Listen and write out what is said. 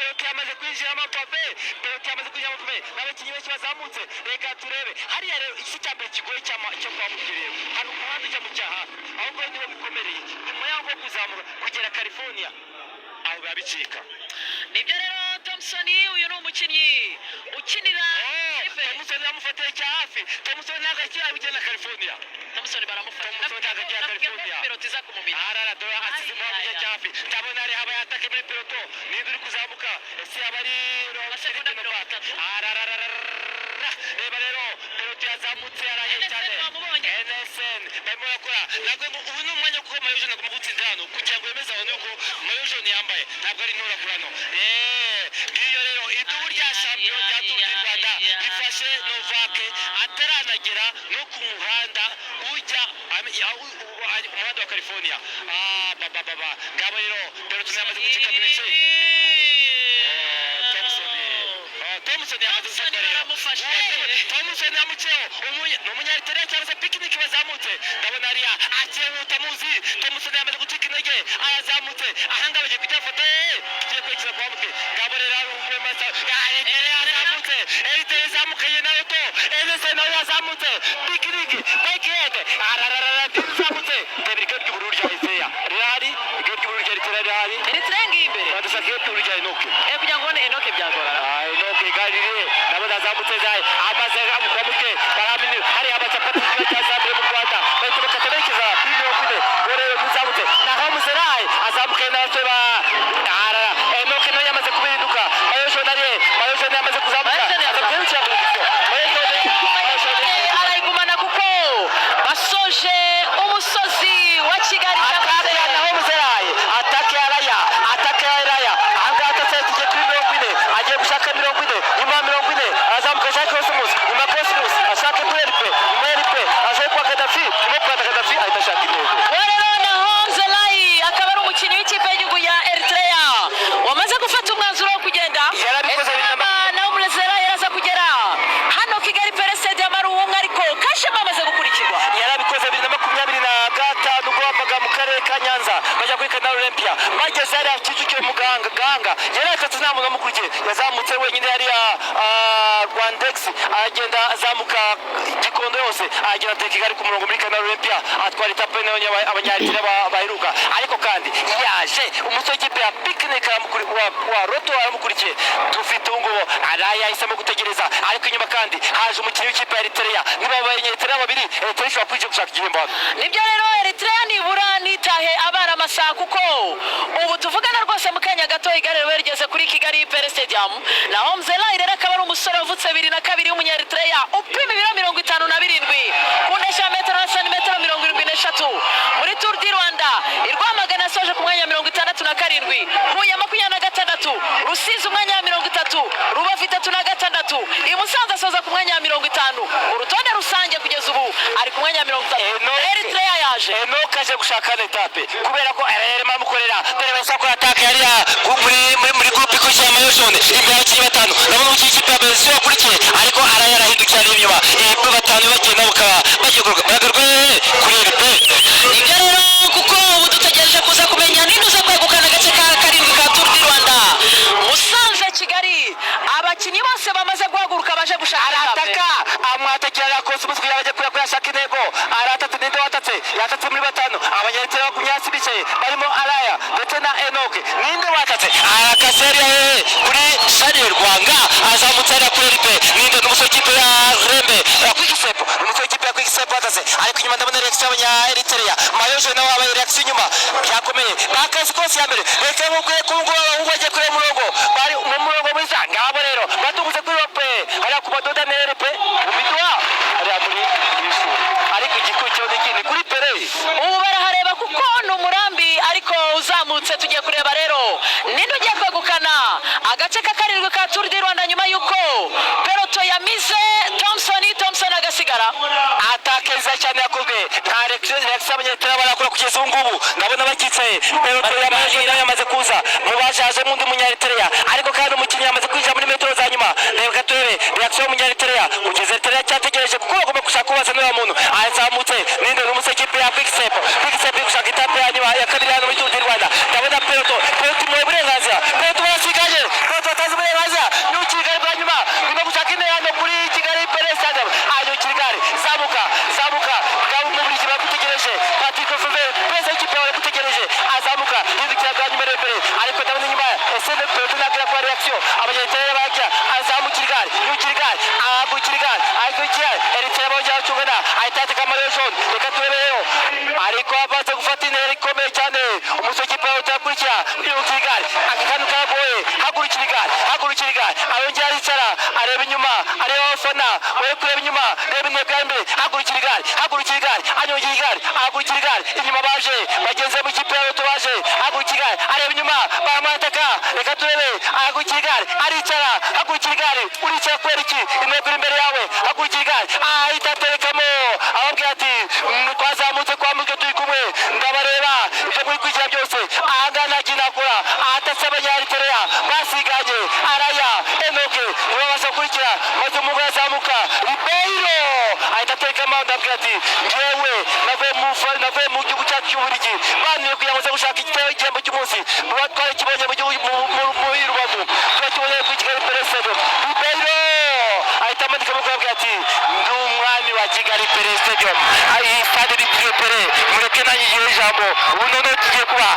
pelote yamaze kwinjiramo pape n'abakinnyi benshi bazamutse reka turebe hariya rero iki cya mbere kigoye cyo kwa Mugiriro hano umuhanda ujya mu cyaha ahubwo niho bikomereye nyuma y'aho kuzamuka kugera California aho babicika. Nibyo rero Thompson uyu ni umukinnyi ukinira Thompson yamufateye cya hafi. Thompson ntabwo akira bigenda California. Thompson baramufata California peloti za kumumira arara do asize mu cya hafi ndabona ari haba yatake muri peloto niba uri kuzamuka ese abari amasegonda 30 arara reba rero peloto yazamutse araye cyane NSN barimo bakora nagwe ubu ni umwanya kuko Mayojo nagomba gutsinda hano kugira ngo yemeze abantu ko Mayojo yambaye ntabwo ari ntura kurano ngiyo rero idubu rya champion rya Tour du Rwanda rifashe Novak ataranagera no ku muhanda ujya umuhanda wa California ngabo rero peloto yamaze gucika mu bice Thompson yamaze baramufashe Thompson yamuceho umunyaritere cyangwa se picnic bazamutse ndabona ariya akihuta muzi Thompson yamaze gucika intege ayazamutse ahanga bagiye kujya foto tugiye kwikira kwa mutwe ngabo rero arumwe masa yazamutse eritere zamukaye nayo to ese nayo yazamutse picnic backhead ararara yazamutse debirike ry'ubururu rya Isaiah rihari ry'ubururu rya Eritere rihari Eritere ngiye imbere badashaka ry'ubururu rya Enoke kugira ngo Enoke byagora Enoke garire ndabona zamutse zaye amaze kwa mutwe baramini hari abacapati cyazamure mu Rwanda bahita bakaterekeza kuri kwide rero muzamutse naho muzerai azamuke n'abasore ba arara Enoke nayo yamaze kubirinduka Mayojo yamaze kuzamuka arayigumana kuko basoje umusozi wa Kigali naho muzerai atake araya anga atatse kuri 40 agiye gushaka 40 nyuma 40 azamuka ashaka Cosmos nyuma Cosmos ashaka Kueripe aje kwa Gaddafi ahita ashaka intego Werona Homzelai akaba ari umukinnyi w'ikipe y'igihugu ya Eritrea wamaze gufata umwanzuro wo kugenda yarabikoze na Umulezera yaraza kugera hano Kigali Pele Stadium ari umwe ariko Kashema amaze gukurikirwa yarabikoze 2025 ubwo bavaga mu karere ka Nyanza bajya kuri Canal Olympia bageze ari Kicukiro muganga yaratse nta muntu amukurikiye yazamutse wenyine yari Rwandex agenda azamuka Gikondo yose agenda ateka Kigali ku murongo muri Canal Olympia atwara etape abanyaritere baheruka ariko kandi yaje umusore w'ikipe ya Picnic wa Roto aramukurikiye dufite ngo araya yahisemo gutegereza ariko inyuma kandi haje umukinnyi w'ikipe ya Eritrea niba abanyeritrea babiri Eritrea ishobora kwije gushaka igihembo hano nibyo rero Eritrea nibura nitahe abara amasaha kuko ubu tuvugana rwose mu kanya gato igare rigeze kuri Kigali Pele Stadium na Homzelai rero akaba ari umusore wavutse 2002 w'umunyaritrea upima ibiro 57 kundesha metero na santimetero 73 muri Tour du Rwanda irwamagana soje ku mwanya 67 Huye 26 Rusizi umwanya wa 30 Rubavu 36 Imusanze asoza ku mwanya wa 50 urutonde rusange kugeza ubu ari ku mwanya wa 30 Eritrea yaje Enoke aje gushaka etape kubera ko arema mukorera dore basako ataka yari muri groupe ko cyama yojone imbere y'abakinnyi batanu nabo mu kipe ya Belgium akurikiye ariko arahindukira inyuma ibo batanu bagenda bagiye bagarwe kuri RP ibyo rero kuko ubu dutegereje kuza kumenya ninde uza kwegukana agace ka karindwi ka Tour du Rwanda Musanze Kigali abakinnyi bose bamaze guhaguruka baje gushaka arataka amwatakira Cosmos kugira baje kuyashaka intego aratatu ninde yatatse muri batanu abanyeritera bakumyasi bicaye barimo Araya ndetse na Enoke ninde watatse arakaseri kuri Shani Rwanga azamutse ari kuri RP ninde n'umusore w'ikipe ya Rembe Quickstep n'umusore w'ikipe ya Quickstep watatse ariko inyuma ndabona reaction y'abanya Eritrea Mayojo nawe abaye reaction inyuma byakomeye bakazi kose ya mbere reka mukwiye kungo abahungu bagiye kuri murongo bari mu murongo mwiza ngabo rero batunguze kuri RP hari kubadoda na RP umidwa ari muri Yesu ariko igikurikiyeho n'ikindi kuri Pele ubu barahareba kuko ni umurambi ariko uzamutse tugiye kureba rero ninde ugiye kwegukana agace ka karindwi ka Tour du Rwanda nyuma yuko peloto yamize Thompson agasigara atakeza cyane yakozwe nta reaction abanyeritera barakora kugeza ubu ngubu ndabona bakicaye peloto yamaze kuza mubajaje mundi munyaritera ariko kandi umukinnyi yamaze kwinjira muri metero za nyuma reka turebe reaction y'umunyaritera kugeza Eritrea cyategereje kuko bagomba gushaka kubaza n'uwo muntu azamutse ninde n'umusore w'ikipe ya Quickstep gushaka etape ya nyuma ya kabiri hano muri Tour du Rwanda ndabona peloto mu burenganzira peloto barasigaje sene peloton nagira kwa reaction abanyaritera bajya azamukira igare yukira igare agukira igare agukira Eritrea bajya cyungana ahitate kamaro jaune reka turebeyo ariko abaze gufata intera ikomeye cyane umusoki pa utakurikira yukira igare akakanu kagoye hagurukira igare arongera aricara areba inyuma areba abafana we kureba inyuma reba intego ya mbere hagurukira igare anyongera igare agurukira igare inyuma baje bagenze mu kipe y'abato baje hagurukira igare areba inyuma baramwataka reka turebe hagurukira igare aricara hagurukira igare uricara kubera iki intego iri imbere yawe hagurukira igare ahita aterekamo ababwira ati twazamutse kwa mutwe turi kumwe ndabareba ibyo muri kwigira byose ahangana kinakora ahatase abanyaritrea basiganye araya enoke ntibabasha gukurikira maze umugore azamuka Ribeiro ahita aterekamo ndabwira ati njyewe navuye mu gihugu cyacu cy'Ububiligi bantuye kugira ngo nze gushaka igihembo cy'umunsi twari kibonye mu gihugu muri Rubavu turakibonye kuri Kigali Pele Stadium Ribeiro ahita amanika mu kubabwira ati ndi umwami wa Kigali Pele Stadium iyi stade iri Pele mureke nanjye ijambo ubu noneho tugiye kuba